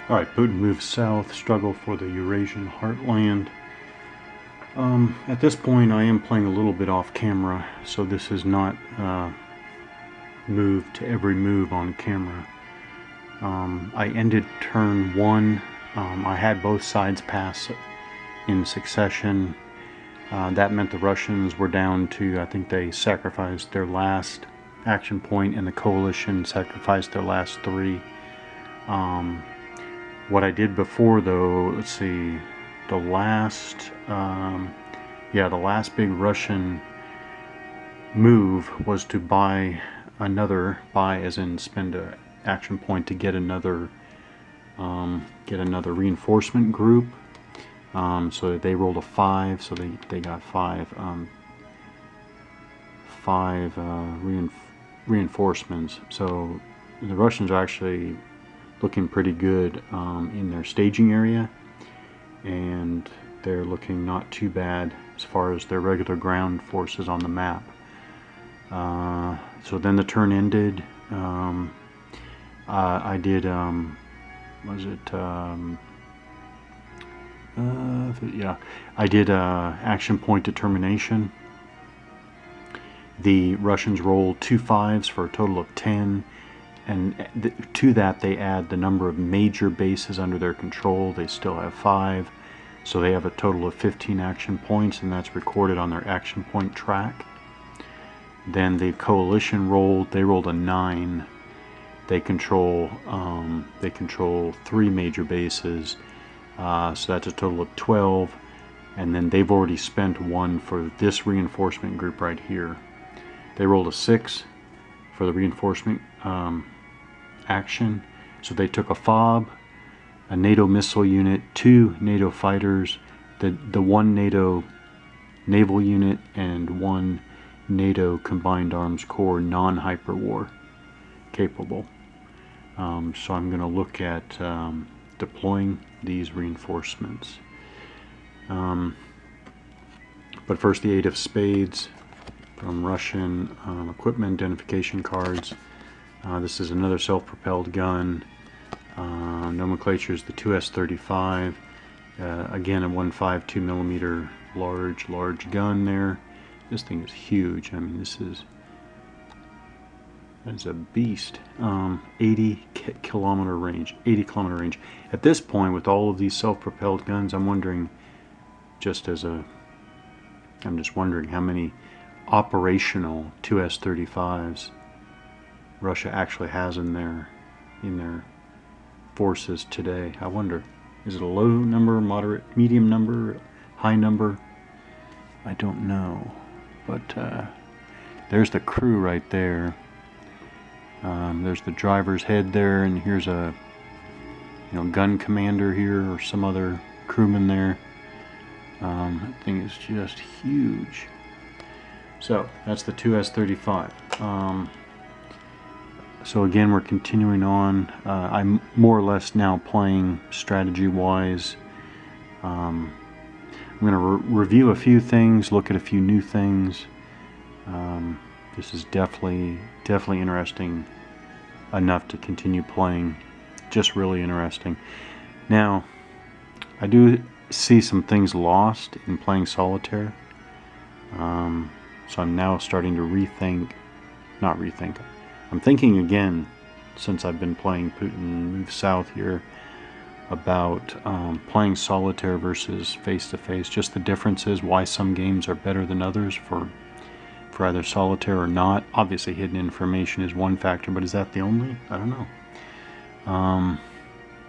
Alright, Putin moves south, struggle for the Eurasian heartland. At this point I am playing a little bit off camera, so this is not moved to every move on camera. I ended turn 1. I had both sides pass in succession. That meant the Russians were down to, I think they sacrificed their last action point, and the coalition sacrificed their last 3. What I did before, though, let's see, the last big Russian move was to buy as in spend a action point to get another reinforcement group. So they rolled a 5, so they got 5 reinforcements. So the Russians are actually looking pretty good in their staging area, and they're looking not too bad as far as their regular ground forces on the map. So then the turn ended. I did I did action point determination. The Russians rolled 2 5s for a total of 10, and to that they add the number of major bases under their control. They still have 5, so they have a total of 15 action points, and that's recorded on their action point track. Then the coalition rolled a 9. They control 3 major bases, so that's a total of 12, and then they've already spent 1 for this reinforcement group right here. They rolled a 6 for the reinforcement action, so they took a FOB, a NATO missile unit, 2 NATO fighters, the 1 NATO naval unit, and 1 NATO Combined Arms Corps non-hyperwar capable. So I'm going to look at deploying these reinforcements. But first, the 8 of spades from Russian equipment identification cards. This is another self-propelled gun. Nomenclature is the 2S35. Again, a 1.5 2mm large gun there. This thing is huge. I mean, that's a beast. 80 kilometer range. At this point, with all of these self-propelled guns, I'm just wondering how many operational 2S35s Russia actually has in their forces today. I wonder, is it a low number, moderate, medium number, high number? I don't know, but there's the crew right there. There's the driver's head there, and here's a gun commander here, or some other crewman there. That thing is just huge. So that's the 2S35. So again, we're continuing on. I'm more or less now playing strategy-wise. I'm going to review a few things, look at a few new things. This is definitely interesting enough to continue playing. Just really interesting. Now, I do see some things lost in playing solitaire. So I'm now starting to I'm thinking again, since I've been playing Putin Move South here, about playing solitaire versus face-to-face, just the differences, why some games are better than others for either solitaire or not. Obviously hidden information is one factor, but is that the only? I don't know.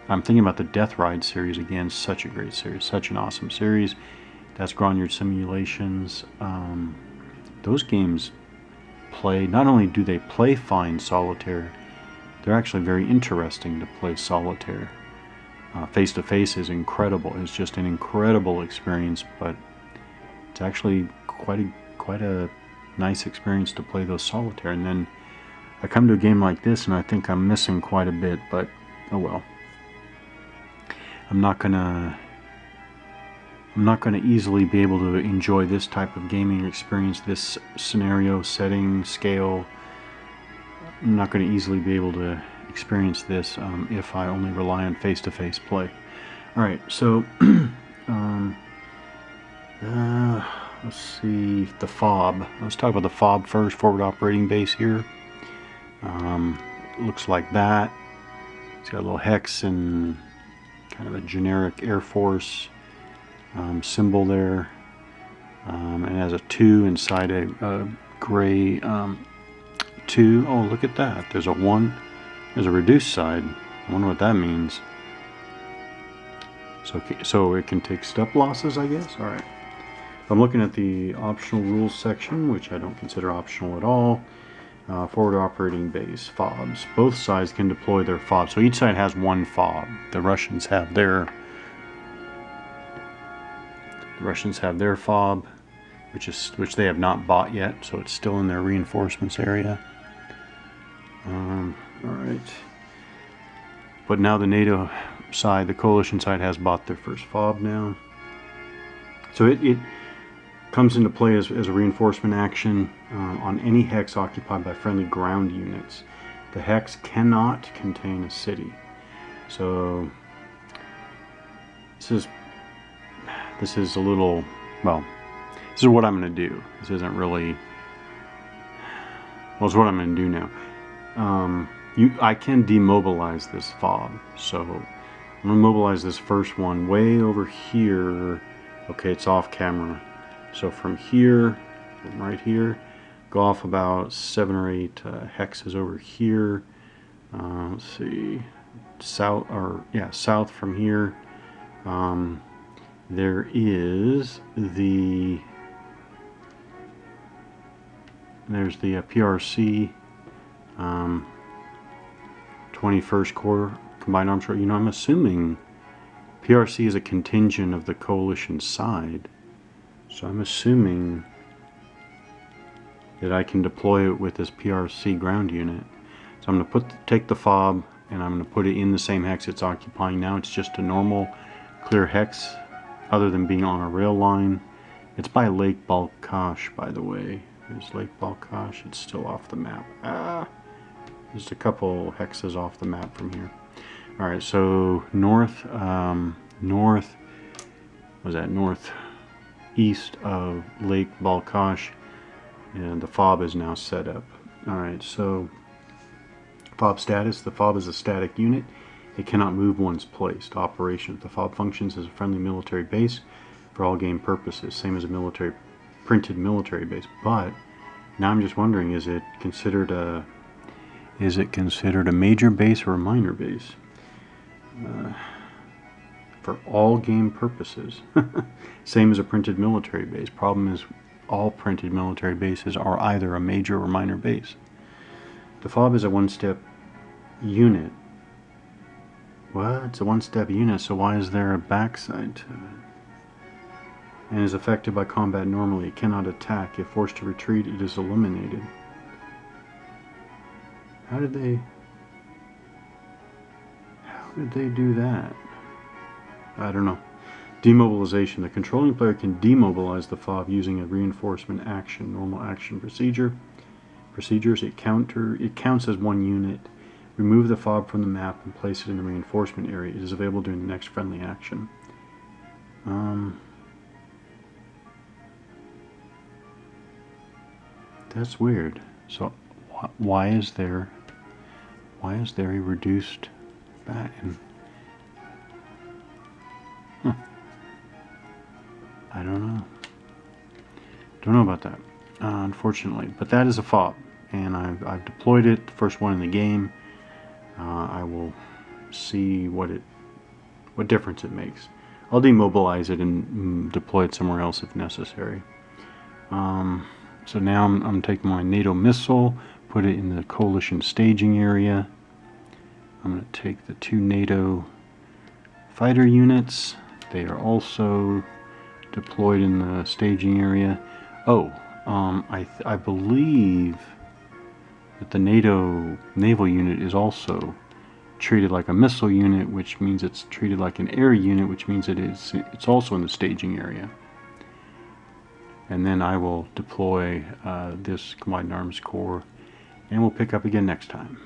I'm thinking about the Death Ride series again. Such a great series, such an awesome series. That's Gronyard Simulations. Those games play, not only do they play fine solitaire, they're actually very interesting to play solitaire. Face-to-face is incredible. It's just an incredible experience, but it's actually quite a nice experience to play those solitaire. And then I come to a game like this and I think I'm missing quite a bit, but oh well. I'm not gonna easily be able to enjoy this type of gaming experience, this scenario, setting, scale. I'm not going to easily be able to experience this if I only rely on face-to-face play. Alright, so let's see, the FOB. Let's talk about the FOB first, forward operating base here. Looks like that. It's got a little hex and kind of a generic Air Force symbol there. And it has a 2 inside a gray 2. Oh, look at that. There's a 1. There's a reduced side. I wonder what that means. So it can take step losses, I guess? Alright. I'm looking at the optional rules section, which I don't consider optional at all. Forward operating base, FOBs. Both sides can deploy their FOB. So each side has one FOB. The Russians have their FOB, which they have not bought yet, so it's still in their reinforcements area. Alright. But now the NATO side, the coalition side, has bought their first FOB now. So it comes into play as a reinforcement action on any hex occupied by friendly ground units. The hex cannot contain a city. So this is a little, well, this is what I'm going to do. This isn't really, well, it's what I'm going to do now. I can demobilize this FOB. So I'm going to mobilize this first one way over here. Okay, it's off camera. So from here, from right here, go off about 7 or 8 hexes over here. Let's see, south from here. There's the PRC 21st Corps Combined Arms Corps. You know, I'm assuming PRC is a contingent of the coalition side, so I'm assuming that I can deploy it with this PRC ground unit. So I'm going to take the FOB and I'm going to put it in the same hex it's occupying now. It's just a normal clear hex, other than being on a rail line. It's by Lake Balkash, by the way. There's Lake Balkash. It's still off the map. Just a couple hexes off the map from here. Alright, so northeast of Lake Balkash, and the FOB is now set up. Alright, so FOB status. The FOB is a static unit. It cannot move once placed. Operations. The FOB functions as a friendly military base for all game purposes, same as a printed military base. But now I'm just wondering, is it considered a major base or a minor base? For all game purposes. Same as a printed military base. Problem is, all printed military bases are either a major or minor base. The FOB is a one-step unit. What? It's a one-step unit, so why is there a backside to it? And is affected by combat normally. It cannot attack. If forced to retreat, it is eliminated. How did they do that? I don't know. Demobilization. The controlling player can demobilize the FOB using a reinforcement action, normal action procedures. It counts as one unit. Remove the FOB from the map and place it in the reinforcement area. It is available during the next friendly action. That's weird. So why is there a reduced baton? I don't know. Don't know about that, unfortunately. But that is a FOB, and I've deployed it, the first one in the game. I will see what difference it makes. I'll demobilize it and deploy it somewhere else if necessary. So now I'm taking my NATO missile, put it in the coalition staging area. I'm going to take the 2 NATO fighter units. They are also deployed in the staging area. Oh, I believe that the NATO naval unit is also treated like a missile unit, which means it's treated like an air unit, which means it's also in the staging area. And then I will deploy this Combined Arms Corps, and we'll pick up again next time.